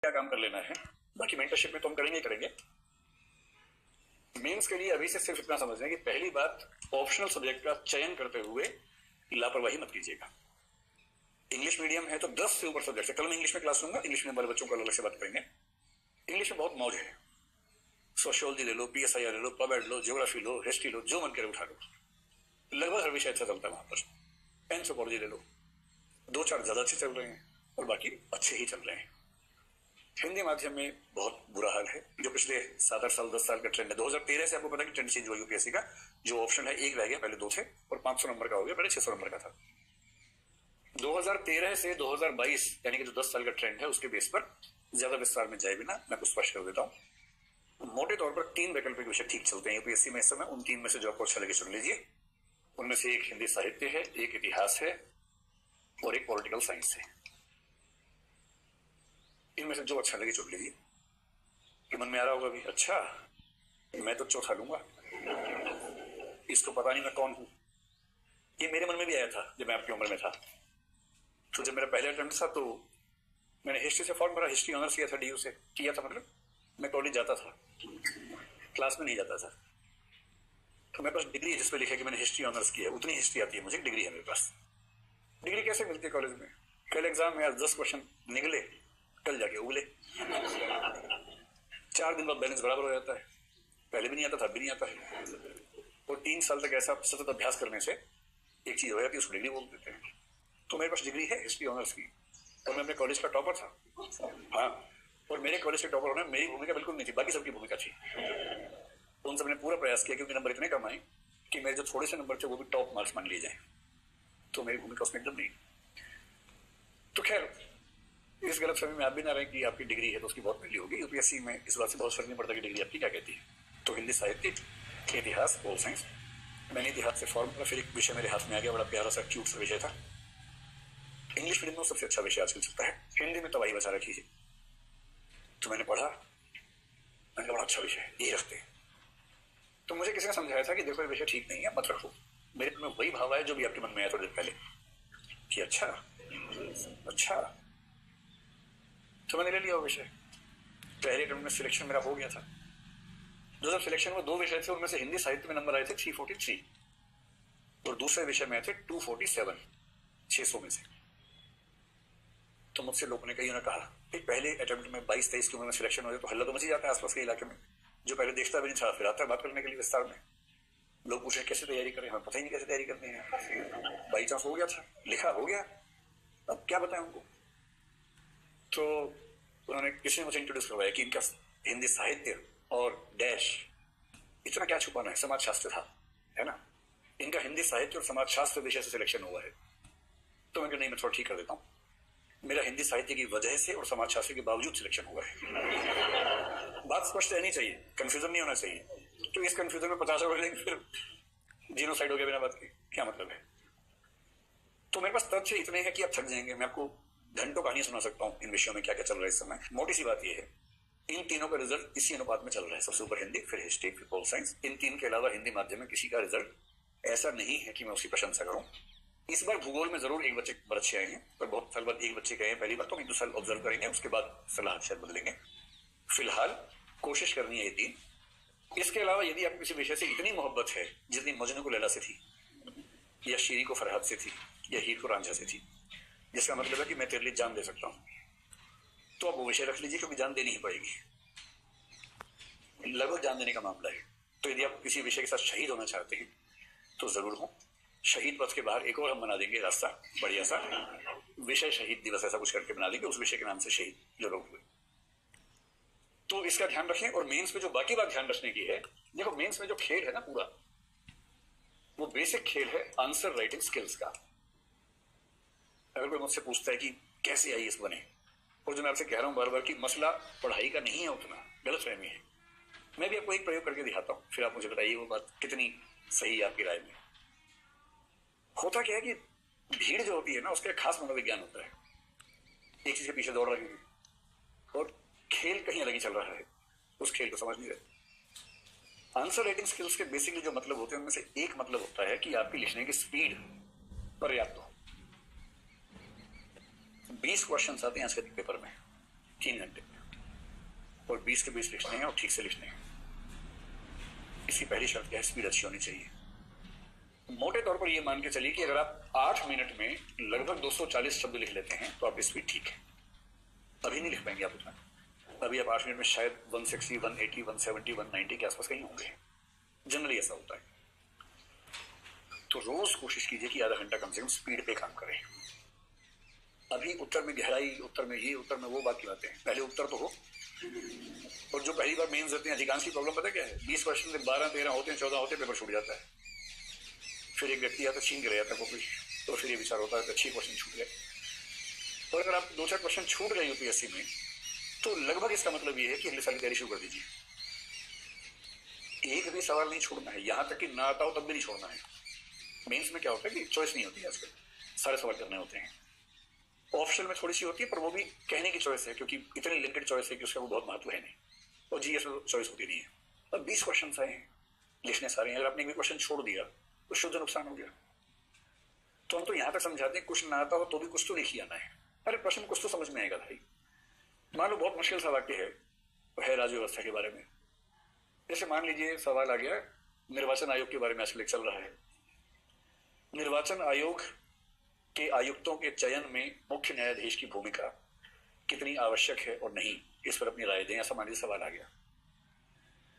क्या काम कर लेना है, बाकी मेंटरशिप में तो हम करेंगे ही करेंगे। मेंस के लिए अभी से सिर्फ इतना समझ लें कि पहली बात, ऑप्शनल सब्जेक्ट का चयन करते हुए लापरवाही मत कीजिएगा। इंग्लिश मीडियम है तो 10 से ऊपर सब्जेक्ट है। कल मैं इंग्लिश में क्लास लूंगा, इंग्लिश मीडियम वाले बच्चों को अलग से बात करेंगे। इंग्लिश में बहुत मौज है, सोशियोलॉजी ले लो, पीएसआईआर ले लो, पबेड लो, ज्योग्राफी लो, हिस्ट्री लो, जो मन करे उठा लो, लगभग हर विषय अच्छा चलता है वहां पर। एंथ्रोपोलॉजी ले लो, 2-4 ज्यादा अच्छे चल रहे हैं और बाकी अच्छे ही चल रहे हैं। हिंदी माध्यम में बहुत बुरा हाल है, जो पिछले 7-8 साल 10 साल का ट्रेंड है। 2013 से आपको पता है कि ट्रेंड चेंज हुआ यूपीएससी का। जो ऑप्शन है 1 रह गया, पहले 2 थे, और 500 नंबर का हो गया, पहले 600 नंबर का था। 2013 से 2022 यानी कि जो 10 साल का ट्रेंड है, उसके बेस पर ज्यादा विस्तार में जाए बिना मैं कुछ स्पष्ट कर देता हूं। मोटे तौर पर 3 वैकल्पिक विषय ठीक चलते हैं यूपीएससी में इस समय। उन 3 में से जो आपको अच्छा लगे चुन लीजिए। उनमें से एक हिंदी साहित्य है, एक इतिहास है और एक पॉलिटिकल साइंस है। इनमें से जो अच्छा लगे चुन लीजिए। कि मन में आ रहा होगा भी, अच्छा मैं तो चौथा लूंगा, इसको पता नहीं मैं कौन हूं। ये मेरे मन में भी आया था जब मैं आपकी उम्र में था। तो जब मेरा पहला अटेम्प्ट था तो मैंने हिस्ट्री से फॉर्म भरा, हिस्ट्री ऑनर्स किया था डीयू से। किया था मतलब मैं कॉलेज जाता था, क्लास में नहीं जाता था। तो मेरे पास डिग्री है जिसपे लिखा है कि मैंने हिस्ट्री ऑनर्स किया, उतनी हिस्ट्री आती है मुझे, डिग्री है मेरे पास। डिग्री कैसे मिलती है कॉलेज में? कल एग्जाम में आज 10 क्वेश्चन निकले, कल जाके उगले। 4 दिन बाद बैलेंस बराबर हो जाता है। पहले भी नहीं आता था, अब भी नहीं आता है। और 3 साल तक ऐसा सतत अभ्यास करने से एक चीज हो जाती है, उसको डिग्री बोल देते हैं। तो मेरे पास डिग्री है हिस्ट्री ऑनर्स की, और मैं अपने कॉलेज का टॉपर था। हाँ, और मेरे कॉलेज के टॉपर होने में मेरी भूमिका बिल्कुल नहीं थी, बाकी सबकी भूमिका थी। उन सबने पूरा प्रयास किया क्योंकि नंबर इतने कम आए कि मेरे जो थोड़े से नंबर थे वो भी टॉप मार्क्स मान लिए जाए। तो मेरी भूमिका उसमें एकदम नहीं। तो खैर, इस गलत फहमी में आप भी ना रहे कि आपकी डिग्री है तो उसकी बहुत वैल्यू होगी। यूपीएससी में इस बात से बहुत फर्क नहीं पड़ता कि डिग्री आपकी क्या कहती है। तो हिंदी साहित्य, इतिहास, पोल साइंस। मैंने इतिहास से फॉर्म भरा, फिर एक विषय मेरे हाथ में आ गया, बड़ा प्यारा सा क्यूट सा विषय था। इंग्लिश मीडियम में सबसे अच्छा विषय आजकल चलता है, हिंदी में तबाही बचा रखी है। तो मैंने पढ़ा, मैंने कहा बड़ा अच्छा विषय है, ये रखते हैं। तो मुझे किसी ने समझाया था कि देखो ये विषय ठीक नहीं है, मत रखो। मेरे में वही भाव आया जो भी आपके मन में आया थोड़ी देर पहले कि अच्छा अच्छा। तो मैंने ले लिया वो विषय। पहले अटेम्प्ट में सिलेक्शन मेरा हो गया था। जो जब सिलेक्शन में 2 विषय थे, उनमें से हिंदी साहित्य में नंबर आए थे 343 और दूसरे विषय में आए थे 247, 600 में से। तो मुझसे लोगों ने कई ने कहा पहले अटेम्प्ट में 22-23 की उम्र में सिलेक्शन हो जाए तो हल्ला तो मच ही जाता है आसपास के इलाके में। जो पहले देखता भी नहीं था फिर आता है बात करने के लिए विस्तार में। लोग पूछे कैसे तैयारी करें, हमें पता ही नहीं कैसे तैयारी करनी है। बाई चांस हो गया था, लिखा हो गया, अब क्या बताएं उनको। तो उन्होंने किसी ने मुझे इंट्रोड्यूस करवाया कि इनका हिंदी साहित्य और डैश, इतना क्या छुपाना है, समाज शास्त्र था, है ना। इनका हिंदी साहित्य और समाज शास्त्र विषय से सिलेक्शन हुआ है। तो मैं नहीं, मैं थोड़ा ठीक कर देता हूं। मेरा हिंदी साहित्य की वजह से और समाज शास्त्र के बावजूद सिलेक्शन हुआ है। बात स्पष्ट रहनी चाहिए, कंफ्यूजन नहीं होना चाहिए। तो इस कंफ्यूजन में 50 वर्ड लेंगे फिर जीनोसाइड हो गया बिना बात के, क्या मतलब है। तो मेरे पास तथ्य इतने हैं कि आप थक जाएंगे। मैं आपको घंटों कहानी सुना सकता हूं इन विषयों में क्या क्या चल रहा है इस समय। मोटी सी बात यह है, इन तीनों का रिजल्ट इसी अनुपात में चल रहा है, सबसे ऊपर हिंदी, फिर हिस्ट्री, फिर पोल साइंस। इन 3 के अलावा हिंदी माध्यम में किसी का रिजल्ट ऐसा नहीं है कि मैं उसकी प्रशंसा करूं। इस बार भूगोल में जरूर एक बच्चे अच्छे आए हैं, पर बहुत साल बाद एक बच्चे गए हैं पहली बार। तो हम 1-2 साल ऑब्जर्व करेंगे, उसके बाद सलाह शायद बदलेंगे। फिलहाल कोशिश करनी है ये 3। इसके अलावा यदि आपको किसी विषय से इतनी मोहब्बत है जितनी मजनू को लैला से थी, या शीरी को फरहाद से थी, या हीर को रांझा से थी, जिसका मतलब है कि मैं तेरे लिए जान दे सकता हूं, तो आप वो विषय रख लीजिए क्योंकि जान देनी ही पड़ेगी। लगभग जान देने का मामला है। तो यदि आप किसी विषय के साथ शहीद होना चाहते हैं तो जरूर हो। शहीद पथ के बाहर एक और हम बना देंगे रास्ता, बढ़िया सा विषय शहीद दिवस ऐसा कुछ करके बना देंगे, उस विषय के नाम से शहीद जो लोग हुए। तो इसका ध्यान रखें। और मेंस में जो बाकी बात ध्यान रखने की है, देखो मेंस में जो खेल है ना पूरा, वो बेसिक खेल है आंसर राइटिंग स्किल्स का। अगर कोई मुझसे पूछता है कि कैसे आईएएस बने, और जो मैं आपसे कह रहा हूं बार बार कि मसला पढ़ाई का नहीं है, उतना गलत फहमी है। मैं भी आपको एक प्रयोग करके दिखाता हूं, फिर आप मुझे बताइए वो बात कितनी सही है आपकी राय में। होता क्या है कि भीड़ जो होती है ना, उसका खास मनोविज्ञान होता है। एक चीज के पीछे दौड़ रही है और खेल कहीं अलग ही चल रहा है, उस खेल को समझ नहीं रहे। आंसर राइटिंग स्किल्स के बेसिकली जो मतलब होते हैं उनमें से एक मतलब होता है कि आपकी लिखने की स्पीड पर्याप्त हो। 20 क्वेश्चन आते हैं आज के पेपर में 3 घंटे। और 20 के 20 लिखने हैं और ठीक से लिखने हैं। इसकी पहली शर्त क्या है? स्पीड अच्छी होनी चाहिए। मोटे तौर पर यह मान के चलिए कि अगर आप 8 मिनट में लगभग 240 शब्द लिख लेते हैं तो आपकी स्पीड ठीक है। अभी नहीं लिख पाएंगे आप उतना। अभी आप 8 मिनट में शायद 160, 180, 170, 190 के आसपास कहीं होंगे। जनरली ऐसा होता है। तो रोज कोशिश कीजिए कि आधा घंटा कम से कम स्पीड पे काम करें। अभी उत्तर में गहराई, उत्तर में ये, उत्तर में वो, बात की बातें हैं। पहले उत्तर तो हो। और जो पहली बार मेंस देते हैं, अधिकांश की प्रॉब्लम पता क्या है? 20 क्वेश्चन से 12, 13 होते हैं, 14 होते हैं, पेपर छूट जाता है। फिर एक व्यक्ति आता छीन के रह जाता है कॉपी, तो फिर ये विचार होता है कि अच्छी क्वेश्चन छूट गए। और अगर आप 2-4 क्वेश्चन छूट गए यूपीएससी में, तो लगभग इसका मतलब ये है कि अगले साल की तैयारी शुरू कर दीजिए। एक भी सवाल नहीं छोड़ना है, यहां तक कि ना आता हो तब भी नहीं छोड़ना है। मेंस में क्या होता है कि चॉइस नहीं होती है आजकल, सारे सवाल करने होते हैं। ऑप्शन में थोड़ी सी होती है, पर वो भी कहने की चॉइस है, क्योंकि इतनी लिमिटेड चॉइस है कि उसका वो बहुत महत्व है नहीं। और जीएस में चॉइस होती नहीं है। अब 20 क्वेश्चन आए हैं, लिखने सारे हैं। अगर आपने एक भी क्वेश्चन छोड़ दिया तो शुद्ध नुकसान हो गया। तो हम तो यहां तक समझाते हैं कुछ ना आता हो तो भी कुछ तो लिख ही आना है। अरे प्रश्न कुछ तो समझ में आएगा भाई। मान लो बहुत मुश्किल सा वाक्य है राज्य व्यवस्था के बारे में। जैसे मान लीजिए सवाल आ गया निर्वाचन आयोग के बारे में, आजकल चल रहा है। निर्वाचन आयोग के आयुक्तों के चयन में मुख्य न्यायाधीश की भूमिका कितनी आवश्यक है और नहीं, इस पर अपनी राय दें। ऐसा मान लीजिए सवाल आ गया,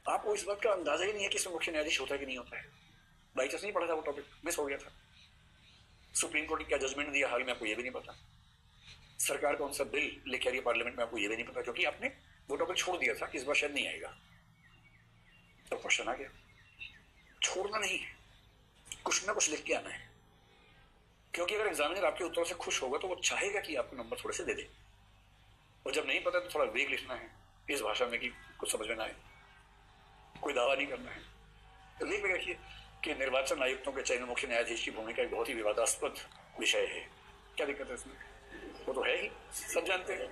आपको इस बात का अंदाजा ही नहीं है कि इसमें मुख्य न्यायाधीश होता है कि नहीं होता है। बाई चांस नहीं पढ़ा था वो टॉपिक, मिस हो गया था। सुप्रीम कोर्ट ने क्या जजमेंट दिया हाल में, आपको यह भी नहीं पता। सरकार कौन सा बिल लेके आ रही है पार्लियामेंट में, आपको यह भी नहीं पता, क्योंकि आपने वो टॉपिक छोड़ दिया था कि इस बार शायद नहीं आएगा। तो क्वेश्चन आ गया। छोड़ना नहीं है, कुछ ना कुछ लिख के आना है। क्योंकि अगर एग्जामिनर आपके उत्तरों से खुश होगा तो वो चाहेगा कि आपको नंबर थोड़े से दे दे। और जब नहीं पता तो थोड़ा वेग लिखना है इस भाषा में कि कुछ समझ में ना आए। कोई दावा नहीं करना है। तो वेग में रखिए कि निर्वाचन आयुक्तों के चयन में मुख्य न्यायाधीश की भूमिका एक बहुत ही विवादास्पद विषय है। क्या दिक्कत है इसमें? वो तो है ही, सब जानते हैं।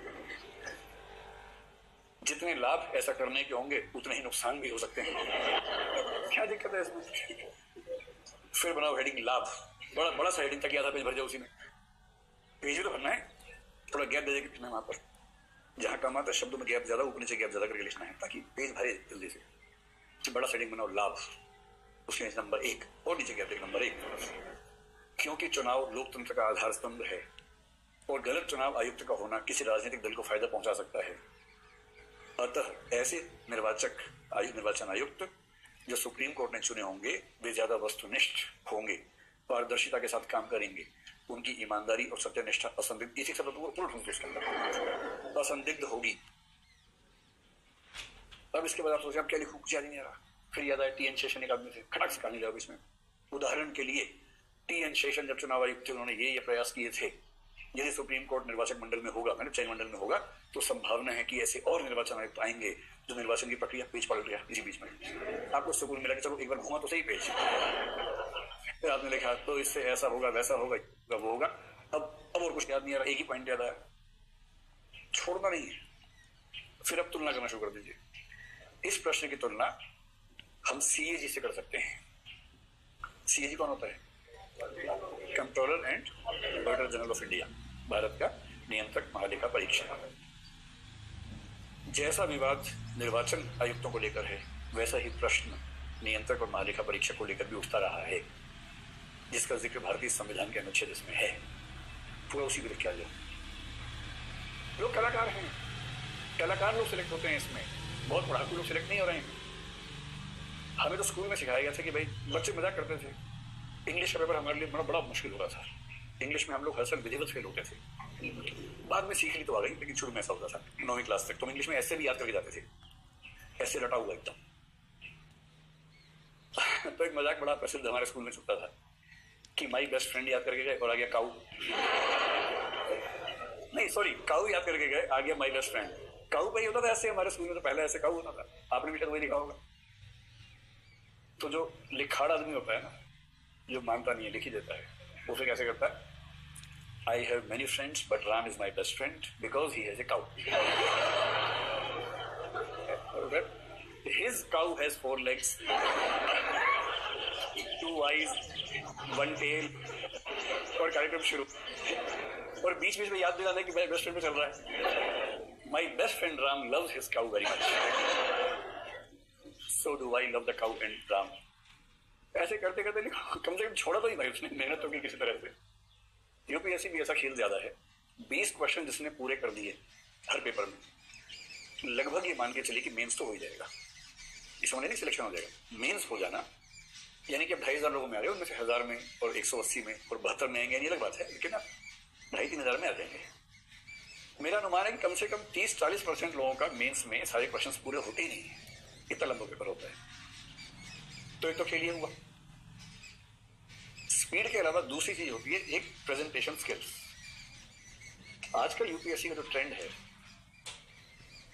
जितने लाभ ऐसा करने के होंगे उतने ही नुकसान भी हो सकते हैं। क्या दिक्कत है इसमें? फिर बनाओ हेडिंग लाभ, बड़ा बड़ा सा हेडिंग, ताकि आधा पेज भर जाए। उसी में पेज भी तो भरना है, थोड़ा गैप दे देकर लिखना है। वहां पर जहां कम आता है शब्दों में गैप ज्यादा, ऊपर नीचे गैप ज्यादा करके लिखना है, ताकि पेज भरे जल्दी से। तो बड़ा हेडिंग बनाओ लाभ, उसके नंबर 1 और नीचे गैप देकर नंबर 1। क्योंकि चुनाव लोकतंत्र का आधार स्तंभ है और गलत चुनाव आयुक्त का होना किसी राजनीतिक दल को फायदा पहुंचा सकता है। अतः ऐसे निर्वाचन आयुक्त जो सुप्रीम कोर्ट ने चुने होंगे वे ज्यादा वस्तुनिष्ठ होंगे, पारदर्शिता के साथ काम करेंगे, उनकी ईमानदारी और सत्यनिष्ठा असंदिग्ध, इसी शब्द को पूर्ण ढूंढते इसके अंदर असंदिग्ध होगी। अब इसके बाद आप सोचे अब क्या लिखूं, कुछ याद नहीं आ रहा। फिर याद आया टीएन शेषन एक आदमी थे, खटक से कहानी लगाओ इसमें। उदाहरण के लिए टीएन शेषन जब चुनाव आयुक्त थे उन्होंने ये प्रयास किए थे, यदि सुप्रीम कोर्ट निर्वाचक मंडल में होगा, मैंने चयन मंडल में होगा, तो संभावना है कि ऐसे और निर्वाचन आयुक्त आएंगे जो निर्वाचन की प्रक्रिया पेज पलट गया इसी बीच में। आपको सुकून मिला कि चलो एक बार घुमा तो सही पेज। फिर आपने लिखा तो इससे ऐसा होगा, वैसा होगा, वो होगा। अब और कुछ याद नहीं आ रहा, एक ही पॉइंट याद आया। छोड़ना नहीं है। फिर अब तुलना करना शुरू कर दीजिए। इस प्रश्न की तुलना हम सीएजी से कर सकते हैं। सीएजी कौन होता है? Controller and auditor general of India, Bharat का नियंत्रक महालेखा परीक्षक। जैसा विवाद निर्वाचन आयुक्तों को लेकर है, वैसा ही प्रश्न नियंत्रक और महालेखा परीक्षक को लेकर भी उठता रहा है, जिसका जिक्र भारतीय संविधान के अनुच्छेद इसमें है। पूरा उसी को लिख के आ जाओ। लोग कलाकार हैं, कलाकार लोग सिलेक्ट होते हैं इसमें, बहुत पढ़ाकू लोग सिलेक्ट नहीं हो रहे हैं। हमें तो स्कूल में सिखाया गया था कि भाई बच्चे मजाक करते थे, इंग्लिश का पेपर हमारे लिए बड़ा मुश्किल हो रहा था। इंग्लिश में हम लोग हर साल विधिवत फेल होते थे। बाद में सीख ली तो आ गई, लेकिन शुरू में ऐसा होता था 9वीं क्लास तक। तो इंग्लिश में ऐसे भी याद करके जाते थे, ऐसे रटा हुआ एकदम। तो एक मजाक बड़ा प्रसिद्ध हमारे स्कूल में चलता था कि माई बेस्ट फ्रेंड याद करके गए और आ गया काऊ। नहीं सॉरी, काऊ याद करके गए, आ गया माई बेस्ट फ्रेंड। काऊ भाई होता था ऐसे हमारे स्कूल में, तो पहले ऐसे काऊ होता था। आपने भी शायद वही लिखा होगा। तो जो लिखाड़ आदमी होता है ना, जो मानता नहीं है लिख ही देता है, उसे कैसे करता है? I have many friends but Ram is my best friend because he has a cow. His cow has 4 legs, 2 eyes, 1 tail, और कार्यक्रम शुरू। और बीच बीच में याद दिलाना कि भाई बेस्ट फ्रेंड में चल रहा है। My best friend Ram loves his cow very much. So do I love the cow and Ram. ऐसे करते करते कम से कम छोड़ा तो ही भाई उसने, मेहनत तो की किसी तरह से। यूपीएससी भी ऐसा खेल ज्यादा है, 20 क्वेश्चन जिसने पूरे कर दिए हर पेपर में, लगभग ये मान के चलिए कि मेंस तो हो ही जाएगा। इसमें नहीं सिलेक्शन हो जाएगा, मेंस हो जाना यानी कि 2,500 लोगों में आ रहे हो, उनमें से 1000 में और 180 में और 72 में आएंगे, ये अलग बात है, लेकिन ना 2,500-3,000 में आ जाएंगे। मेरा अनुमान है कि कम से कम 30-40% लोगों का मेंस में सारे क्वेश्चंस पूरे होते ही नहीं है, इतना लंबा पेपर होता है। तो एक तो खेल ये हुआ। स्पीड के अलावा दूसरी चीज होती है एक प्रेजेंटेशन स्किल्स। आजकल यूपीएससी का जो ट्रेंड है,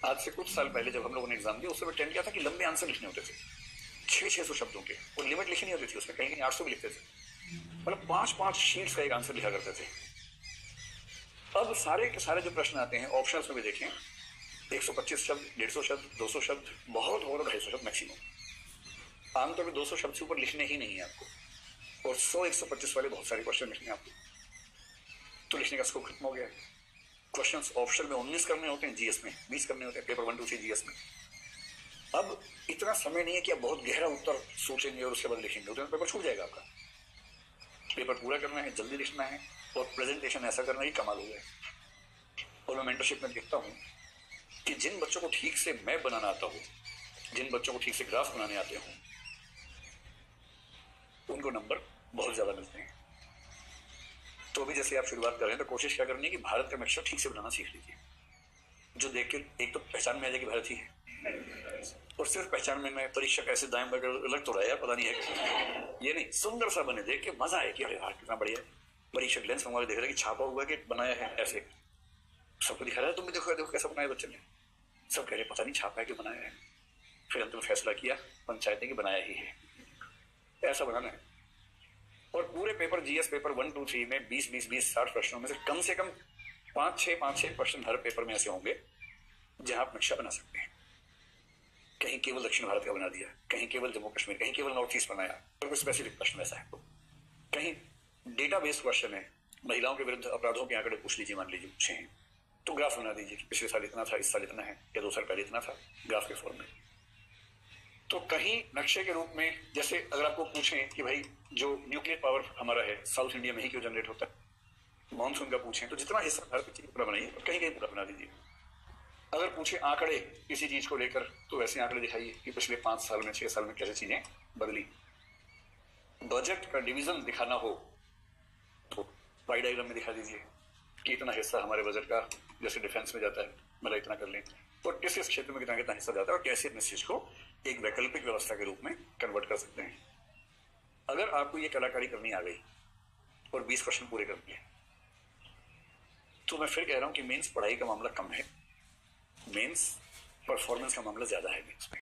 आज से कुछ साल पहले जब हम लोगों ने एग्जाम दिया, उस समय ट्रेंड क्या था कि लंबे आंसर लिखने होते थे 600-600 शब्दों के, और लिमिट लिखी नहीं होती थी उसमें, कहीं कहीं 800 भी लिखते थे, मतलब 5-5 शीट्स का एक आंसर लिखा करते थे। अब सारे के सारे जो प्रश्न आते हैं ऑप्शंस में भी देखें, 125 शब्द, 150 शब्द, 200 शब्द, बहुत हो तो 250 शब्द मैक्सिमम। आमतौर पर 200 शब्द से ऊपर लिखने ही नहीं है आपको, और 100-125 वाले बहुत सारे क्वेश्चन लिखने हैं आपको, तो लिखने का स्कोप खत्म हो गया है। क्वेश्चंस ऑप्शन में 19 करने होते हैं, जीएस में 20 करने होते हैं, पेपर 1, 2, 3 जीएस में। अब इतना समय नहीं है कि आप बहुत गहरा उत्तर सोचेंगे और उसके बाद लिखेंगे, तो पेपर छूट जाएगा आपका। पेपर पूरा करना है, जल्दी लिखना है, और प्रेजेंटेशन ऐसा करना ही कमाल हो गया। और मैं मेंटरशिप में देखता हूँ कि जिन बच्चों को ठीक से मैप बनाना आता हो, जिन बच्चों को ठीक से ग्राफ बनाने आते हों, उनको नंबर बहुत ज्यादा मिलते हैं। तो अभी जैसे आप शुरुआत कर रहे हैं, तो कोशिश क्या करनी है कि भारत का नक्शा ठीक से बनाना सीख लीजिए, जो देख के एक तो पहचान में आ जाएगी भारत ही है, और सिर्फ पहचान में मैं परीक्षा कैसे दाएं बाएं अलग तो रहा है, पता नहीं है, ये नहीं, सुंदर सा बने, देख के मजा आए कि अरे यार कितना बढ़िया है। परीक्षक लेंस मंगवा के देख रहे कि छापा हुआ कि बनाया है, ऐसे सबको दिखा रहा है, तुम भी देखो देखो कैसा बनाया बच्चे ने, सब कह रहे पता नहीं छापा है कि बनाया है। फिर अंतिम फैसला किया पंचायत ने कि बनाया ही है, ऐसा बनाना है। और पूरे पेपर जीएस पेपर 1, 2, 3 में 20-20-20-60 प्रश्नों में से कम 5-6 प्रश्न हर पेपर में ऐसे होंगे जहां आप नक्शा बना सकते हैं। कहीं केवल दक्षिण भारत का बना दिया, कहीं केवल जम्मू कश्मीर, कहीं केवल नॉर्थ ईस्ट बनाया, और कोई स्पेसिफिक प्रश्न ऐसा है, कहीं डेटा बेस्ड क्वेश्चन है, महिलाओं के विरुद्ध अपराधों के आंकड़े पूछ लीजिए, मान लीजिए पूछे हैं, तो ग्राफ बना दीजिए कि पिछले साल इतना था, इस साल इतना है, या 2 साल पहले इतना था, ग्राफ के फॉर्म में। तो कहीं नक्शे के रूप में, जैसे अगर आपको पूछें कि भाई जो न्यूक्लियर पावर हमारा है साउथ इंडिया में ही क्यों जनरेट होता है, मानसून का पूछें, तो जितना हिस्सा भारत की पूरा बनाइए, और कहीं कहीं पूरा बना दीजिए। अगर पूछे आंकड़े किसी चीज को लेकर, तो वैसे आंकड़े दिखाइए कि पिछले 5 साल में 6 साल में कैसे चीजें बदली। बजट का डिवीजन दिखाना हो तो पाई डायग्राम में दिखा दीजिए कि इतना हिस्सा हमारे बजट का जैसे डिफेंस में जाता है, मतलब इतना कर लें, और किस किस क्षेत्र में कितना कितना हिस्सा जाता है, और कैसे अपने चीज को एक वैकल्पिक व्यवस्था के रूप में कन्वर्ट कर सकते हैं। अगर आपको ये कलाकारी करनी आ गई और 20 क्वेश्चन पूरे कर दिए, तो मैं फिर कह रहा हूं कि मेंस पढ़ाई का मामला कम है, मेंस परफॉर्मेंस का मामला ज्यादा है मेंस में।